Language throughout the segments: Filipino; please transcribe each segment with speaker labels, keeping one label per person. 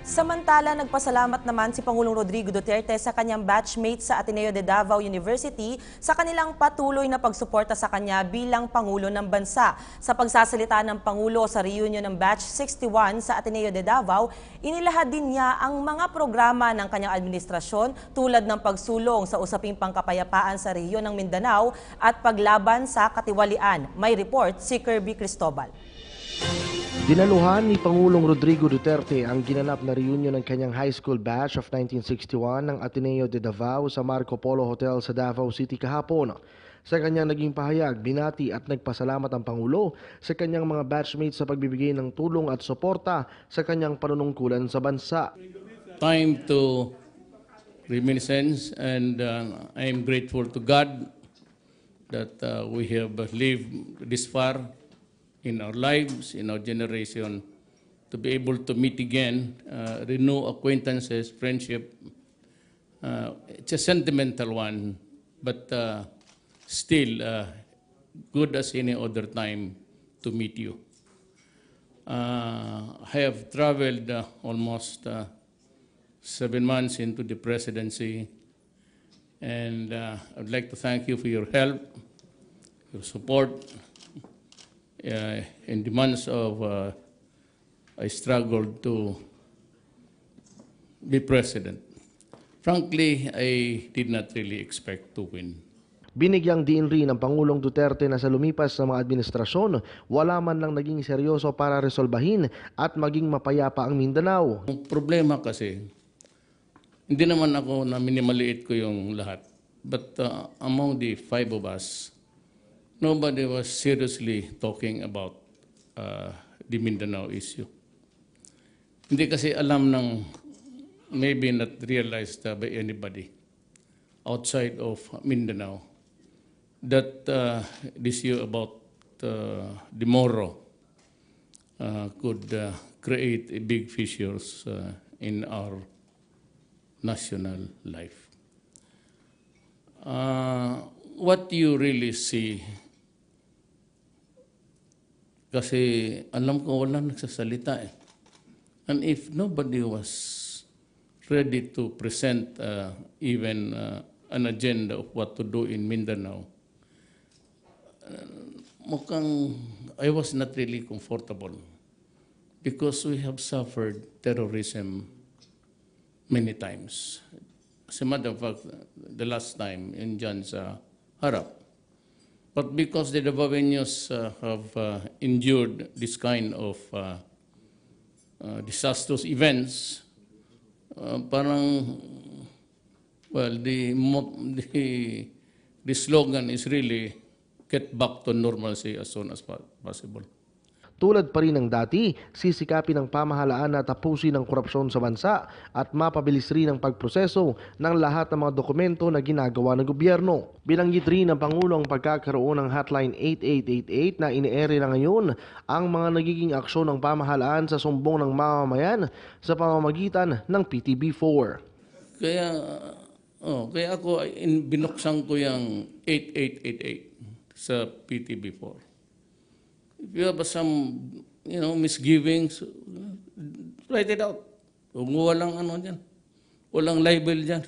Speaker 1: Samantala, nagpasalamat naman si Pangulong Rodrigo Duterte sa kanyang batchmate sa Ateneo de Davao University sa kanilang patuloy na pagsuporta sa kanya bilang Pangulo ng Bansa. Sa pagsasalita ng Pangulo sa reunion ng Batch 61 sa Ateneo de Davao, inilahad din niya ang mga programa ng kanyang administrasyon tulad ng pagsulong sa usaping pangkapayapaan sa rehiyon ng Mindanao at paglaban sa katiwalian. May report si Kirby Cristobal.
Speaker 2: Dinaluhan ni Pangulong Rodrigo Duterte ang ginanap na reunion ng kanyang high school batch of 1961 ng Ateneo de Davao sa Marco Polo Hotel sa Davao City kahapon. Sa kanyang naging pahayag, binati at nagpasalamat ang Pangulo sa kanyang mga batchmates sa pagbibigay ng tulong at suporta sa kanyang panunungkulan sa bansa.
Speaker 3: Time to reminiscence, and I am grateful to God that we have lived this far in our lives, in our generation, to be able to meet again, renew acquaintances, friendship. It's a sentimental one, but still good as any other time to meet you. I have traveled almost 7 months into the presidency, and I would like to thank you for your help, your support, in the months of I struggled to be president. Frankly, I did not really expect to win.
Speaker 2: Binigyang diin rin ng Pangulong Duterte na sa lumipas na mga administrasyon, wala man lang naging seryoso para resolbahin at maging mapayapa ang Mindanao.
Speaker 3: Ang problema kasi, hindi naman ako na minimaliit ko yung lahat. But among the 5 of us, nobody was seriously talking about the Mindanao issue. Hindi kasi alam ng, maybe not realized by anybody outside of Mindanao, that this issue about the Moro could create a big fissures in our national life. What you really see, kasi alam ko wala nagsasalita eh. And if nobody was ready to present even an agenda of what to do in Mindanao, mukhang I was not really comfortable because we have suffered terrorism many times. As a matter of fact, the last time in Jan's harap. But because the Davaoenos have endured this kind of disastrous events, parang, well, the slogan is really get back to normalcy as soon as possible.
Speaker 2: Tulad pa rin ng dati, sisikapin ng pamahalaan na tapusin ang korupsyon sa bansa at mapabilis rin ang pagproseso ng lahat ng mga dokumento na ginagawa ng gobyerno. Binanggit rin ng Pangulo ang pagkakaroon ng Hotline 8888 na iniere na ngayon ang mga nagiging aksyon ng pamahalaan sa sumbong ng mamamayan sa pamamagitan ng PTB4.
Speaker 3: Kaya ako binuksan ko yung 8888 sa PTB4. If you have some, misgivings, write it out. Kung walang dyan, walang libel dyan,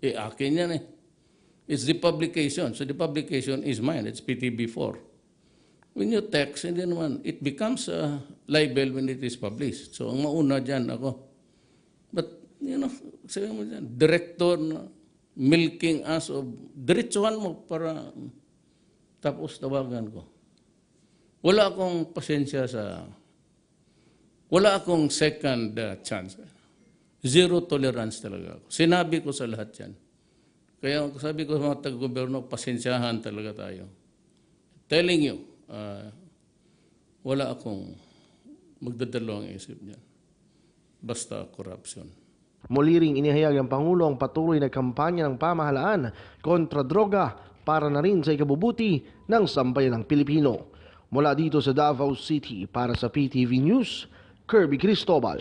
Speaker 3: akin yan eh. It's the publication. So the publication is mine. It's PTB4. When you text, hindi naman, it becomes a libel when it is published. So ang mauna dyan ako. But, sabi mo dyan, director na milking us of, diretsuhan mo para tapos tawagan ko. Wala akong pasensya wala akong second chance. Zero tolerance talaga ako. Sinabi ko sa lahat yan. Kaya sabi ko sa mga taga-gobyerno, pasensyahan talaga tayo. Telling you, wala akong magdadalawang isip niyan. Basta corruption.
Speaker 2: Muli ring inihayag ng Pangulo ang patuloy na kampanya ng pamahalaan kontra droga para na rin sa ikabubuti ng sambayanang Pilipino. Mula dito sa Davao City para sa PTV News, Kirby Cristobal.